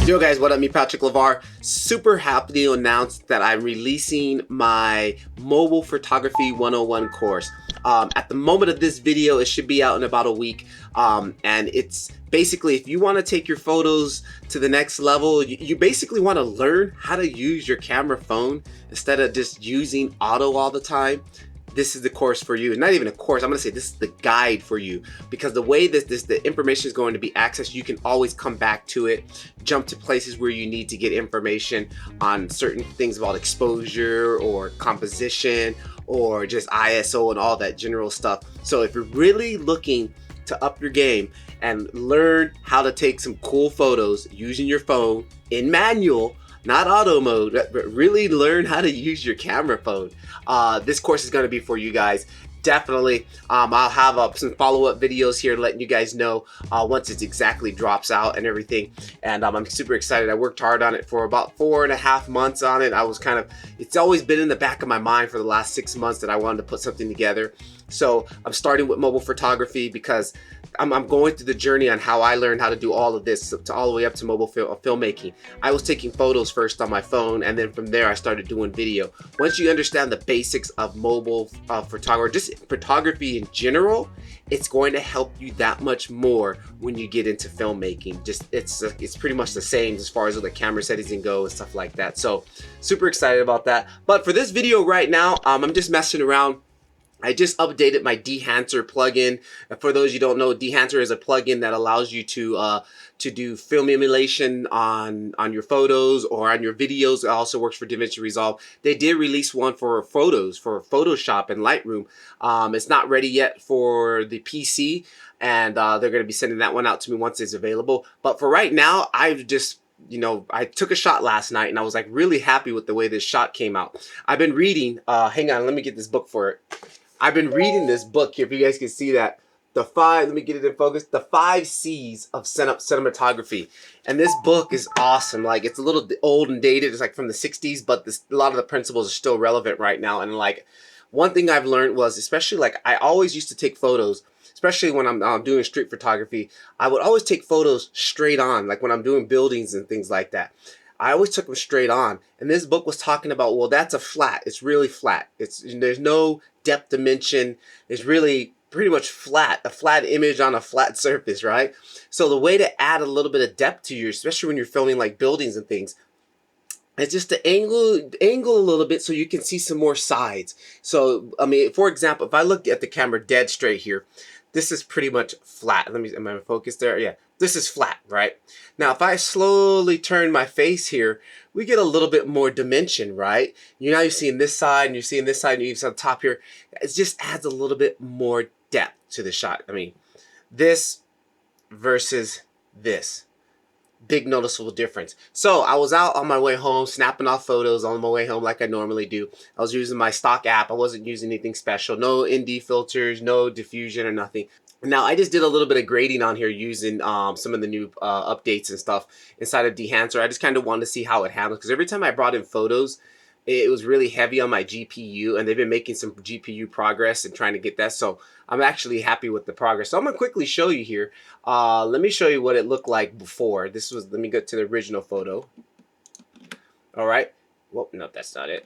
Yo guys, what up? Me Patrick Levar. Super happy to announce that I'm releasing my Mobile Photography 101 course. At the moment of this video, it should be out in about a week. And it's basically, if you want to take your photos to the next level, you basically want to learn how to use your camera phone instead of just using auto all the time. This is the course for you. Not even a course, I'm gonna say this is the guide for you, because the way the information is going to be accessed, you can always come back to it, jump to places where you need to get information on certain things about exposure or composition or just ISO and all that general stuff. So if you're really looking to up your game and learn how to take some cool photos using your phone in manual, not auto mode, but really learn how to use your camera phone. This course is going to be for you guys. Definitely. I'll have some follow-up videos here letting you guys know once it exactly drops out and everything. And I'm super excited. I worked hard on it for about 4.5 months on it. It's always been in the back of my mind for the last 6 months that I wanted to put something together. So I'm starting with mobile photography because I'm going through the journey on how I learned how to do all of this, all the way up to mobile filmmaking. I was taking photos first on my phone, and then from there I started doing video. Once you understand the basics of mobile photography, just photography in general, it's going to help you that much more when you get into filmmaking. It's pretty much the same as far as the camera settings and go and stuff like that. So super excited about that. But for this video right now, I'm just messing around. I just updated my Dehancer plugin. For those you don't know, Dehancer is a plugin that allows you to do film emulation on your photos or on your videos. It also works for DaVinci Resolve. They did release one for photos for Photoshop and Lightroom. It's not ready yet for the PC, and they're going to be sending that one out to me once it's available. But for right now, I've just I took a shot last night and I was like really happy with the way this shot came out. I've been reading, hang on, let me get this book for it. I've been reading this book here, if you guys can see that. Let me get it in focus. The 5 C's of cinematography. And this book is awesome. Like, it's a little old and dated. It's like from the 60s, but a lot of the principles are still relevant right now. And like, one thing I've learned was, especially like, I always used to take photos, especially when I'm doing street photography. I would always take photos straight on, like when I'm doing buildings and things like that. I always took them straight on. And this book was talking about, well, that's a flat. It's really flat. There's no depth dimension. It's really pretty much flat, a flat image on a flat surface, right? So the way to add a little bit of depth to especially when you're filming like buildings and things, is just to angle a little bit so you can see some more sides. So, I mean, for example, if I look at the camera dead straight here, this is pretty much flat. Am I focused there? Yeah, this is flat, right? Now, if I slowly turn my face here, we get a little bit more dimension, right? Now you're seeing this side, and you're seeing this side, and you're seeing on top here. It just adds a little bit more depth to the shot. I mean, this versus this. Big noticeable difference. So I was out on my way home, snapping off photos on my way home like I normally do. I was using my stock app. I wasn't using anything special. No ND filters, no diffusion or nothing. Now I just did a little bit of grading on here using some of the new updates and stuff inside of Dehancer. I just kind of wanted to see how it handles, because every time I brought in photos, it was really heavy on my GPU, and they've been making some GPU progress and trying to get that. So I'm actually happy with the progress. So I'm gonna quickly show you here. Let me show you what it looked like before. Let me go to the original photo. All right. Well, no, that's not it.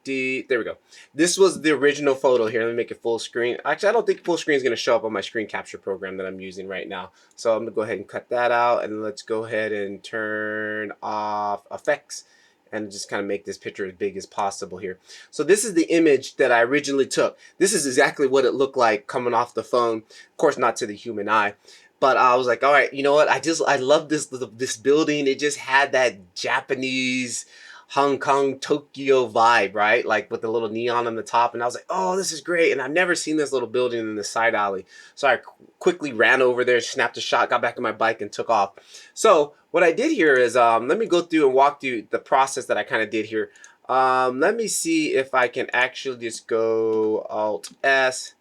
There we go. This was the original photo here. Let me make it full screen. Actually, I don't think full screen is going to show up on my screen capture program that I'm using right now. So I'm going to go ahead and cut that out, and let's go ahead and turn off effects and just kind of make this picture as big as possible here. So this is the image that I originally took. This is exactly what it looked like coming off the phone. Of course, not to the human eye. But I was like, all right, you know what? I love this building. It just had that Japanese Hong Kong, Tokyo vibe, right? Like with the little neon on the top. And I was like, oh, this is great. And I've never seen this little building in the side alley. So I quickly ran over there, snapped a shot, got back on my bike and took off. So what I did here is, let me go through and walk through the process that I kind of did here. Let me see if I can actually just go Alt S.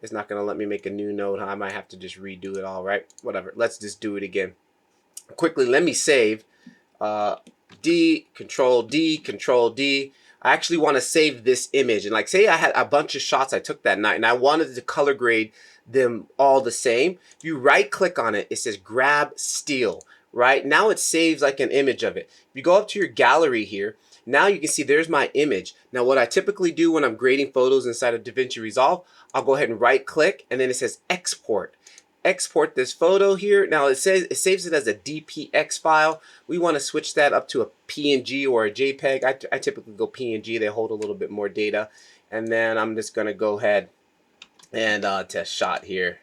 It's not going to let me make a new node. I might have to just redo it all, right? Whatever. Let's just do it again. Quickly, let me save. D, Control D, Control D. I actually want to save this image. And like, say I had a bunch of shots I took that night and I wanted to color grade them all the same. If you right click on it, it says grab steal. right? Now it saves like an image of it. If you go up to your gallery here, now you can see there's my image. Now what I typically do when I'm grading photos inside of DaVinci Resolve, I'll go ahead and right click, and then it says export. Export this photo here. Now it says it saves it as a DPX file. We want to switch that up to a PNG or a JPEG. I typically go PNG. They hold a little bit more data. And then I'm just going to go ahead and test shot here.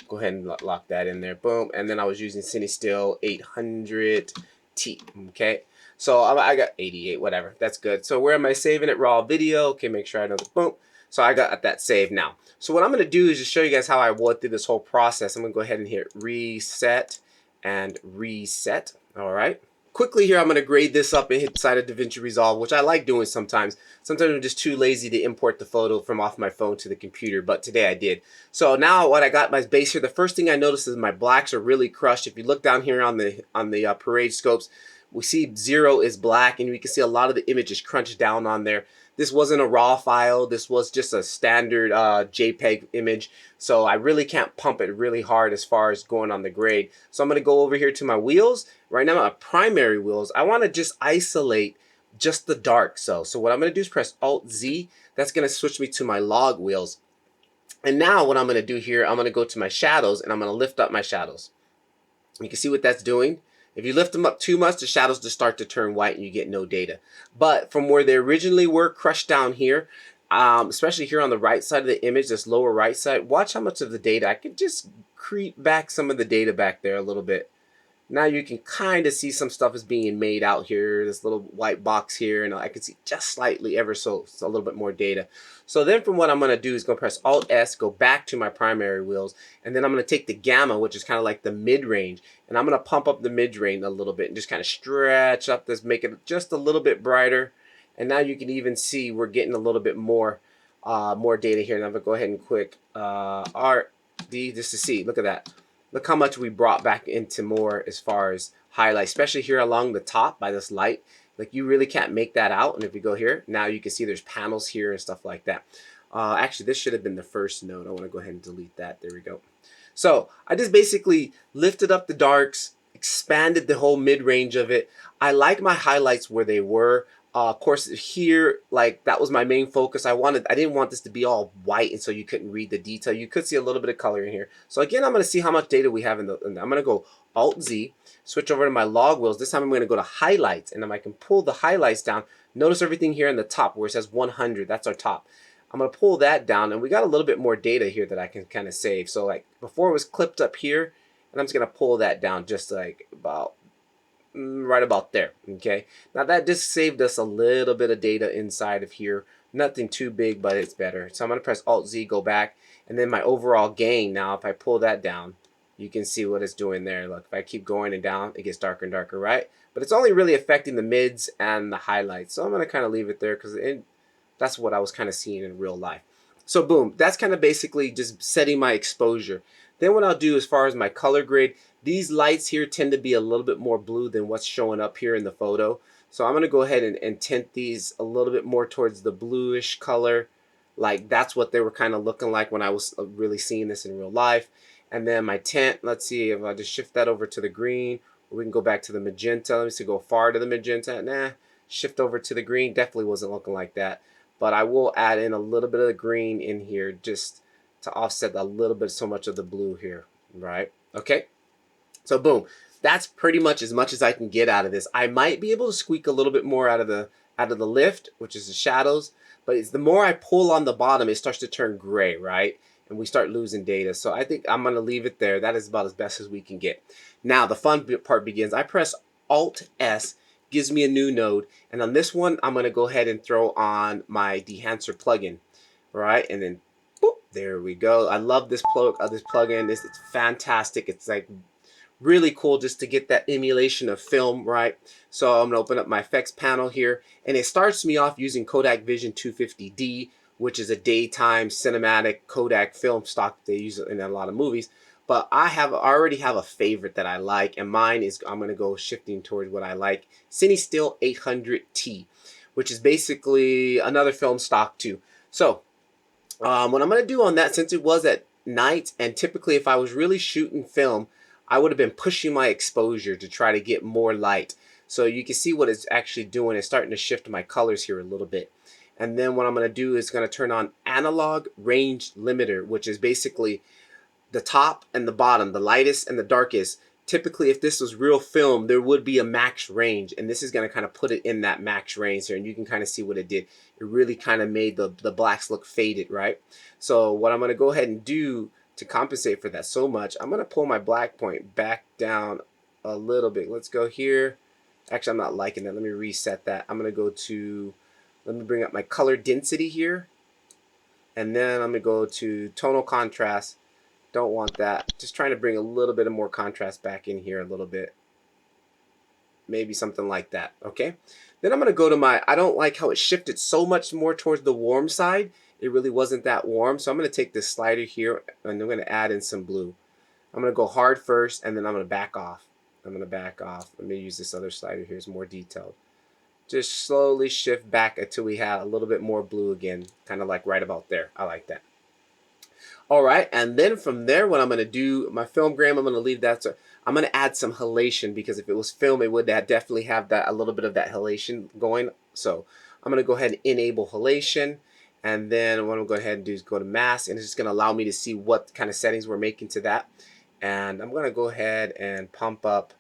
Go ahead and lock that in there. Boom. And then I was using CineStill 800T. Okay. So I got 88, whatever. That's good. So where am I saving it? Raw video. Okay, make sure I know the boom. So I got that saved now. So what I'm going to do is just show you guys how I went through this whole process. I'm going to go ahead and hit reset and reset. All right. Quickly here, I'm going to grade this up inside of DaVinci Resolve, which I like doing sometimes. Sometimes I'm just too lazy to import the photo from off my phone to the computer, but today I did. So now what I got my base here, the first thing I noticed is my blacks are really crushed. If you look down here on the parade scopes, we see 0 is black, and we can see a lot of the image is crunched down on there. This wasn't a raw file. This was just a standard JPEG image. So I really can't pump it really hard as far as going on the grade. So I'm going to go over here to my wheels. Right now, my primary wheels, I want to just isolate just the dark. So what I'm going to do is press Alt-Z. That's going to switch me to my log wheels. And now what I'm going to do here, I'm going to go to my shadows, and I'm going to lift up my shadows. You can see what that's doing. If you lift them up too much, the shadows just start to turn white and you get no data. But from where they originally were crushed down here, especially here on the right side of the image, this lower right side, watch how much of the data, I can just creep back some of the data back there a little bit. Now you can kind of see some stuff is being made out here, this little white box here, and I can see just slightly ever so a little bit more data. So then from what I'm going to do is go press Alt-S, go back to my primary wheels, and then I'm going to take the gamma, which is kind of like the mid-range, and I'm going to pump up the mid-range a little bit and just kind of stretch up this, make it just a little bit brighter. And now you can even see we're getting a little bit more data here. And I'm going to go ahead and click RD just to see. Look at that. Look how much we brought back into more as far as highlight, especially here along the top by this light. Like you really can't make that out. And if you go here, now you can see there's panels here and stuff like that. Actually, this should have been the first node. I want to go ahead and delete that. There we go. So I just basically lifted up the darks, expanded the whole mid-range of it. I like my highlights where they were. Of course, here, like that was my main focus. I didn't want this to be all white, and so you couldn't read the detail. You could see a little bit of color in here. So again, I'm going to see how much data we have I'm going to go Alt-Z, switch over to my log wheels. This time I'm going to go to highlights, and then I can pull the highlights down. Notice everything here in the top where it says 100. That's our top. I'm going to pull that down, and we got a little bit more data here that I can kind of save. So like before it was clipped up here, and I'm just going to pull that down just like about right about there. Okay, now that just saved us a little bit of data inside of here. Nothing too big, but it's better. So I'm going to press Alt-Z, go back, and then my overall gain, now if I pull that down, you can see what it's doing there. Look, if I keep going and down, it gets darker and darker, right? But it's only really affecting the mids and the highlights. So I'm going to kind of leave it there because that's what I was kind of seeing in real life. So boom, that's kind of basically just setting my exposure. Then what I'll do as far as my color grade, these lights here tend to be a little bit more blue than what's showing up here in the photo. So I'm going to go ahead and tint these a little bit more towards the bluish color. Like that's what they were kind of looking like when I was really seeing this in real life. And then my tint, let's see if I just shift that over to the green, or we can go back to the magenta. Let me see, go far to the magenta. Nah, shift over to the green. Definitely wasn't looking like that. But I will add in a little bit of the green in here just to offset a little bit so much of the blue here, right? Okay. So boom, that's pretty much as I can get out of this. I might be able to squeak a little bit more out of the lift, which is the shadows, but it's the more I pull on the bottom, it starts to turn gray, right? And we start losing data. So I think I'm going to leave it there. That is about as best as we can get. Now the fun part begins. I press Alt-S, gives me a new node, and on this one, I'm going to go ahead and throw on my Dehancer plugin, right? And then boop, there we go. I love this plugin. It's fantastic. It's like really cool just to get that emulation of film, right? So I'm gonna open up my effects panel here, and it starts me off using Kodak Vision 250D, which is a daytime cinematic Kodak film stock they use in a lot of movies. But I already have a favorite that I like, and mine is, I'm gonna go shifting towards what I like, CineStill 800T, which is basically another film stock too. So what I'm gonna do on that, since it was at night, and typically if I was really shooting film, I would have been pushing my exposure to try to get more light. So you can see what it's actually doing. It's starting to shift my colors here a little bit. And then what I'm going to do is going to turn on analog range limiter, which is basically the top and the bottom, the lightest and the darkest. Typically, if this was real film, there would be a max range, and this is going to kind of put it in that max range here, and you can kind of see what it did. It really kind of made the blacks look faded, right? So what I'm going to go ahead and do to compensate for that so much, I'm going to pull my black point back down a little bit. Let's go here. Actually, I'm not liking that. Let me reset that. I'm going to go to, let me bring up my color density here, and then I'm going to go to tonal contrast. Don't want that. Just trying to bring a little bit of more contrast back in here a little bit. Maybe something like that, okay? Then I'm gonna go to my, I don't like how it shifted so much more towards the warm side. It really wasn't that warm. So I'm gonna take this slider here and I'm gonna add in some blue. I'm gonna go hard first and then I'm gonna back off. I'm gonna back off. Let me use this other slider here, it's more detailed. Just slowly shift back until we have a little bit more blue again, kind of like right about there. I like that. All right, and then from there, what I'm going to do, my film gram, I'm going to leave that. So I'm going to add some halation, because if it was film, it would definitely have that, a little bit of that halation going. So I'm going to go ahead and enable halation, and then what I'm going to go ahead and do is go to mask, and it's just going to allow me to see what kind of settings we're making to that. And I'm going to go ahead and pump up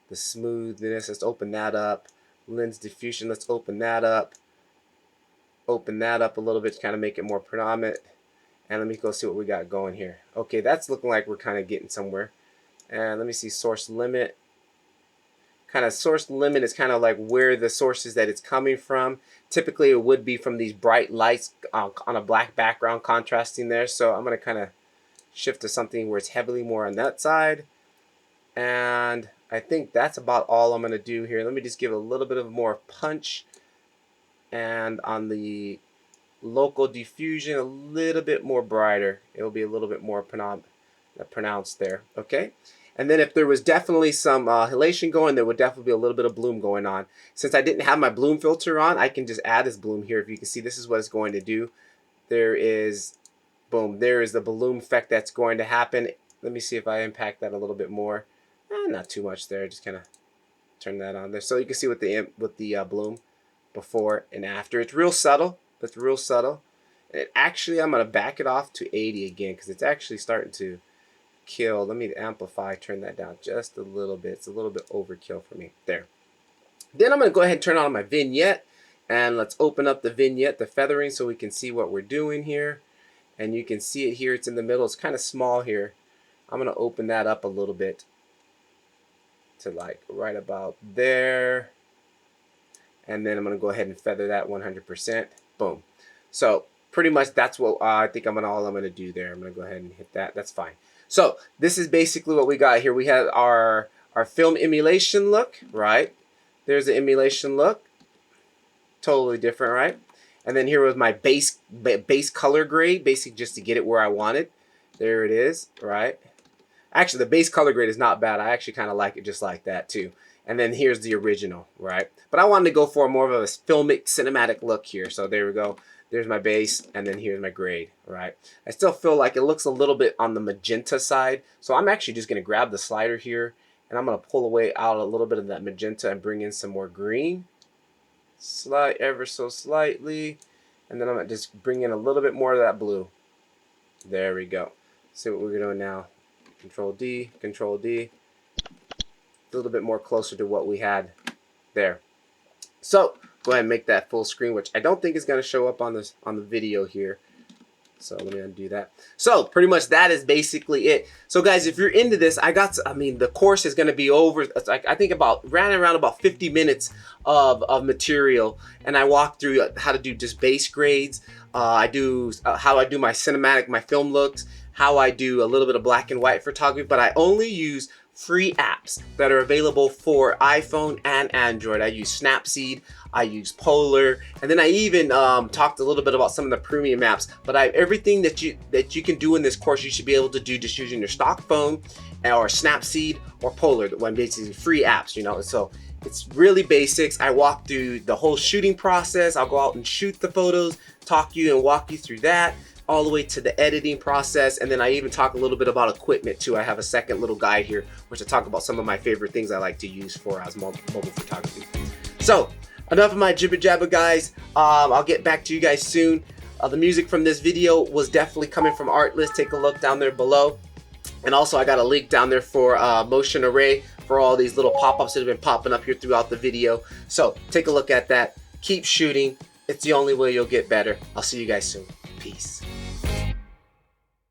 the smoothness. Let's open that up. Lens diffusion, let's open that up. Open that up a little bit to kind of make it more predominant. And let me go see what we got going here. Okay, that's looking like we're kind of getting somewhere. And let me see source limit. Kind of source limit is kind of like where the sources that it's coming from. Typically, it would be from these bright lights on a black background contrasting there. So I'm going to kind of shift to something where it's heavily more on that side. And I think that's about all I'm going to do here. Let me just give a little bit of more punch. And on the local diffusion, a little bit more brighter. It'll be a little bit more pronounced there, okay? And then if there was definitely some halation going, there would definitely be a little bit of bloom going on. Since I didn't have my bloom filter on, I can just add this bloom here. If you can see, this is what it's going to do. There is, boom, there is the bloom effect that's going to happen. Let me see if I impact that a little bit more. Not too much there, just kind of turn that on there. So you can see with the bloom before and after. It's real subtle. That's real subtle. And actually, I'm going to back it off to 80 again, because it's actually starting to kill. Let me amplify, turn that down just a little bit. It's a little bit overkill for me. There. Then I'm going to go ahead and turn on my vignette. And let's open up the vignette, the feathering, so we can see what we're doing here. And you can see it here. It's in the middle. It's kind of small here. I'm going to open that up a little bit to like right about there. And then I'm going to go ahead and feather that 100%. Boom. So pretty much that's what I think all I'm going to do there. I'm going to go ahead and hit that. That's fine. So this is basically what we got here. We have our film emulation look, right? There's the emulation look. Totally different, right? And then here was my base color grade, basically just to get it where I wanted. There it is, right? Actually, the base color grade is not bad. I actually kind of like it just like that too. And then here's the original, right? But I wanted to go for more of a filmic, cinematic look here. So there we go. There's my base, and then here's my grade, right? I still feel like it looks a little bit on the magenta side. So I'm actually just going to grab the slider here, and I'm going to pull away out a little bit of that magenta and bring in some more green. Slide ever so slightly. And then I'm going to just bring in a little bit more of that blue. There we go. See what we're doing now. Control D, Control D. A little bit more closer to what we had there. So go ahead and make that full screen, which I don't think is going to show up on the video here. So let me undo that. So pretty much that is basically it. So guys, if you're into this, the course is going to be over. It's like, I think around about 50 minutes of material, and I walk through how to do just base grades. I do how I do my cinematic, my film looks, how I do a little bit of black and white photography, but I only use free apps that are available for iPhone and Android. I use Snapseed, I use Polar, and then I even talked a little bit about some of the premium apps. But everything that you can do in this course, you should be able to do just using your stock phone or Snapseed or Polar, the one basically free apps, you know. So it's really basics. I walk through the whole shooting process. I'll go out and shoot the photos, talk you and walk you through that. all the way to the editing process, and then I even talk a little bit about equipment too. I have a second little guide here which I talk about some of my favorite things I like to use for as mobile photography. So enough of my jibber jabber, guys. I'll get back to you guys soon. The music from this video was definitely coming from Artlist. Take a look down there below. And also I got a link down there for Motion Array for all these little pop-ups that have been popping up here throughout the video. So take a look at that. Keep shooting. It's the only way you'll get better. I'll see you guys soon. Peace.